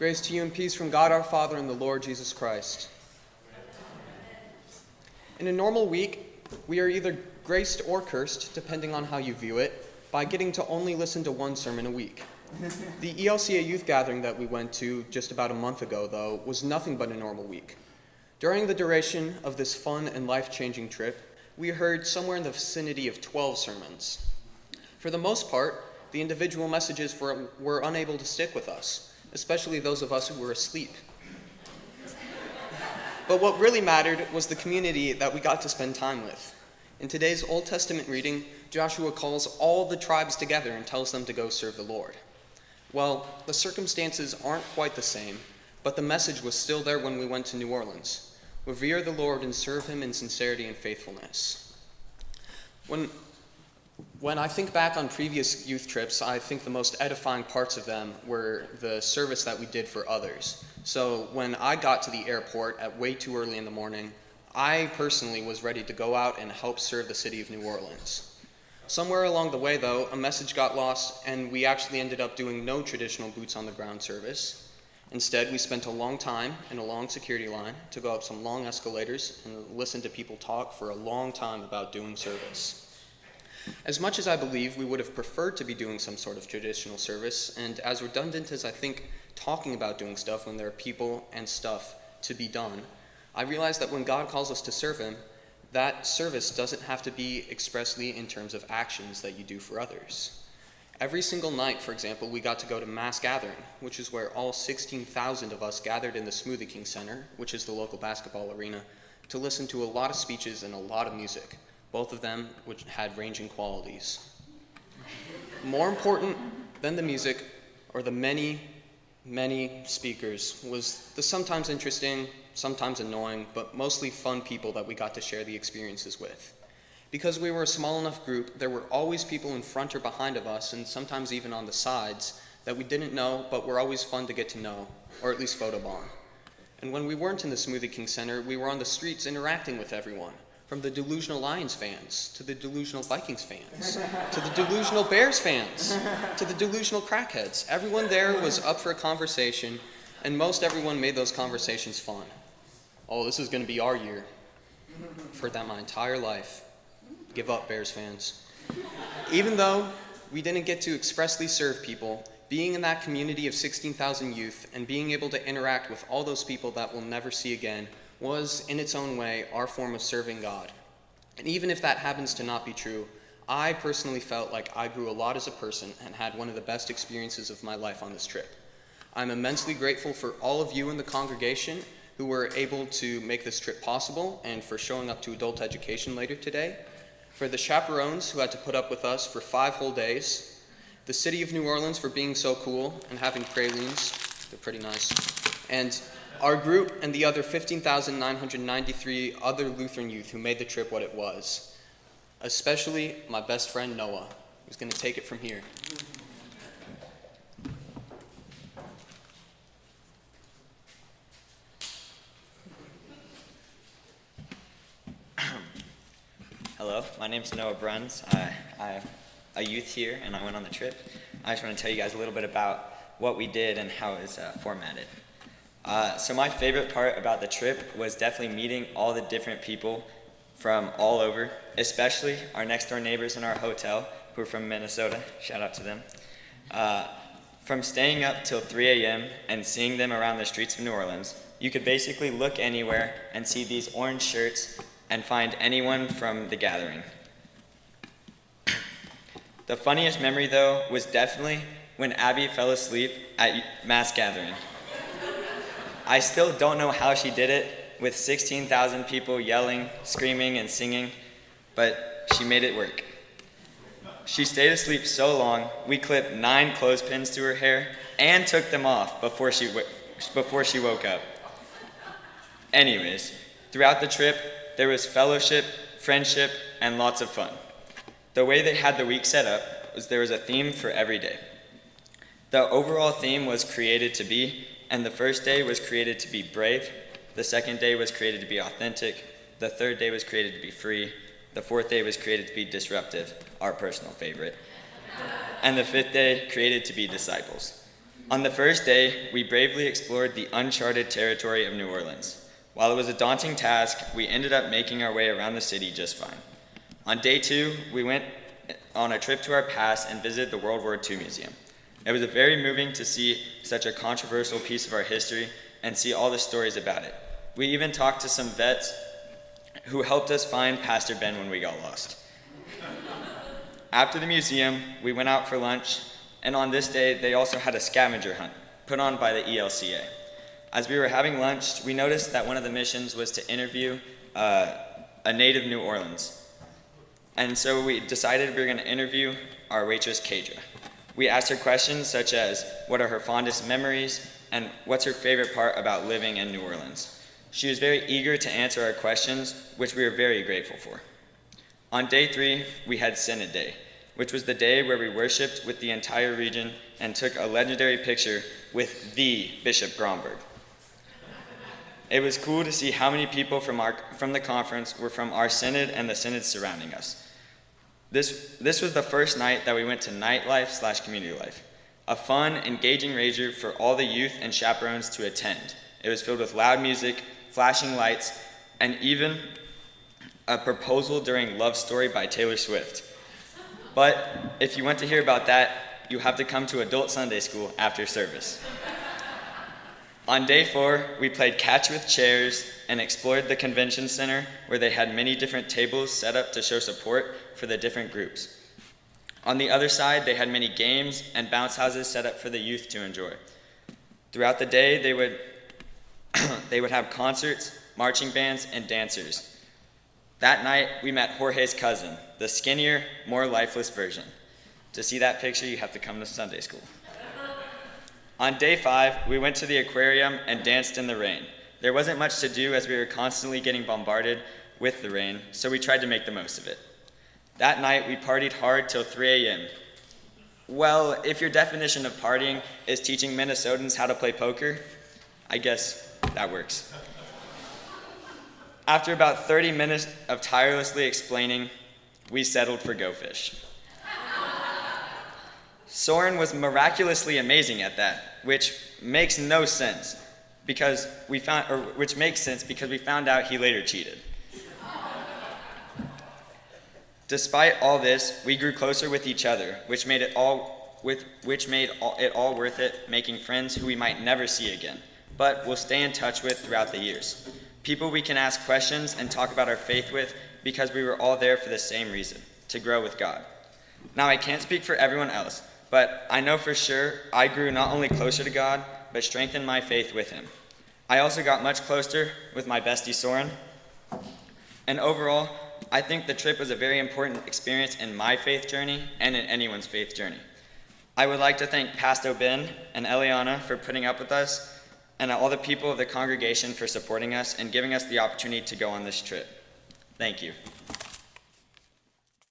Grace to you and peace from God our Father and the Lord Jesus Christ. In a normal week, we are either graced or cursed, depending on how you view it, by getting to only listen to one sermon a week. The ELCA youth gathering that we went to just about a month ago, though, was nothing but a normal week. During the duration of this fun and life-changing trip, we heard somewhere in the vicinity of 12 sermons. For the most part, the individual messages were unable to stick with us, especially those of us who were asleep. But what really mattered was the community that we got to spend time with. In today's Old Testament reading, Joshua calls all the tribes together and tells them to go serve the Lord. Well, the circumstances aren't quite the same, but the message was still there when we went to New Orleans. Revere the Lord and serve him in sincerity and faithfulness. When I think back on previous youth trips, I think the most edifying parts of them were the service that we did for others. So when I got to the airport at way too early in the morning, I personally was ready to go out and help serve the city of New Orleans. Somewhere along the way, though, a message got lost, and we actually ended up doing no traditional boots-on-the-ground service. Instead, we spent a long time in a long security line to go up some long escalators and listen to people talk for a long time about doing service. As much as I believe we would have preferred to be doing some sort of traditional service, and as redundant as I think talking about doing stuff when there are people and stuff to be done, I realize that when God calls us to serve him, that service doesn't have to be expressly in terms of actions that you do for others. Every single night, for example, we got to go to mass gathering, which is where all 16,000 of us gathered in the Smoothie King Center, which is the local basketball arena, to listen to a lot of speeches and a lot of music, both of them which had ranging qualities. More important than the music or the many speakers was the sometimes interesting, sometimes annoying, but mostly fun people that we got to share the experiences with. Because we were a small enough group, there were always people in front or behind of us, and sometimes even on the sides, that we didn't know, but were always fun to get to know, or at least photobomb. And when we weren't in the Smoothie King Center, we were on the streets interacting with everyone, from the delusional Lions fans, to the delusional Vikings fans, to the delusional Bears fans, to the delusional crackheads. Everyone there was up for a conversation, and most everyone made those conversations fun. Oh, this is going to be our year. I've heard that my entire life. Give up, Bears fans. Even though we didn't get to expressly serve people, being in that community of 16,000 youth and being able to interact with all those people that we'll never see again was, in its own way, our form of serving God. And even if that happens to not be true, I personally felt like I grew a lot as a person and had one of the best experiences of my life on this trip. I'm immensely grateful for all of you in the congregation who were able to make this trip possible and for showing up to adult education later today, for the chaperones who had to put up with us for 5 whole days, the city of New Orleans for being so cool and having pralines, they're pretty nice, and our group and the other 15,993 other Lutheran youth who made the trip what it was. Especially my best friend Noah, who's going to take it from here. Hello, my name's Noah Bruns. I'm a youth here and I went on the trip. I just want to tell you guys a little bit about what we did and how it was formatted. So my favorite part about the trip was definitely meeting all the different people from all over, especially our next door neighbors in our hotel who are from Minnesota. Shout out to them. From staying up till 3 a.m. and seeing them around the streets of New Orleans, you could basically look anywhere and see these orange shirts and find anyone from the gathering. The funniest memory though was definitely when Abby fell asleep at mass gathering. I still don't know how she did it with 16,000 people yelling, screaming, and singing, but she made it work. She stayed asleep so long, we clipped 9 clothespins to her hair and took them off before she woke up. Anyways, throughout the trip, there was fellowship, friendship, and lots of fun. The way they had the week set up was there was a theme for every day. The overall theme was created to be, and the first day was created to be brave, the second day was created to be authentic, the third day was created to be free, the fourth day was created to be disruptive, our personal favorite, and the fifth day created to be disciples. On the first day, we bravely explored the uncharted territory of New Orleans. While it was a daunting task, we ended up making our way around the city just fine. On day 2, we went on a trip to our past and visited the World War II Museum. It was very moving to see such a controversial piece of our history and see all the stories about it. We even talked to some vets who helped us find Pastor Ben when we got lost. After the museum, we went out for lunch, and on this day, they also had a scavenger hunt put on by the ELCA. As we were having lunch, we noticed that one of the missions was to interview a native New Orleans. And so we decided we were going to interview our waitress, Kadra. We asked her questions such as, what are her fondest memories, and what's her favorite part about living in New Orleans? She was very eager to answer our questions, which we were very grateful for. On day 3, we had Synod Day, which was the day where we worshiped with the entire region and took a legendary picture with the Bishop Gromberg. It was cool to see how many people from the conference were from our synod and the synods surrounding us. This was the first night that we went to nightlife/community life, a fun, engaging rager for all the youth and chaperones to attend. It was filled with loud music, flashing lights, and even a proposal during Love Story by Taylor Swift. But if you want to hear about that, you have to come to Adult Sunday School after service. On day 4, we played catch with chairs and explored the convention center where they had many different tables set up to show support for the different groups. On the other side, they had many games and bounce houses set up for the youth to enjoy. Throughout the day, they would have concerts, marching bands, and dancers. That night, we met Jorge's cousin, the skinnier, more lifeless version. To see that picture, you have to come to Sunday school. On day 5, we went to the aquarium and danced in the rain. There wasn't much to do as we were constantly getting bombarded with the rain, so we tried to make the most of it. That night, we partied hard till 3 a.m. Well, if your definition of partying is teaching Minnesotans how to play poker, I guess that works. After about 30 minutes of tirelessly explaining, we settled for Go Fish. Soren was miraculously amazing at that, which makes sense because we found out he later cheated. Despite all this, we grew closer with each other, which made it all worth it, making friends who we might never see again, but we'll stay in touch with throughout the years. People we can ask questions and talk about our faith with because we were all there for the same reason, to grow with God. Now, I can't speak for everyone else, but I know for sure I grew not only closer to God, but strengthened my faith with him. I also got much closer with my bestie Soren. And overall, I think the trip was a very important experience in my faith journey and in anyone's faith journey. I would like to thank Pastor Ben and Eliana for putting up with us, and all the people of the congregation for supporting us and giving us the opportunity to go on this trip. Thank you.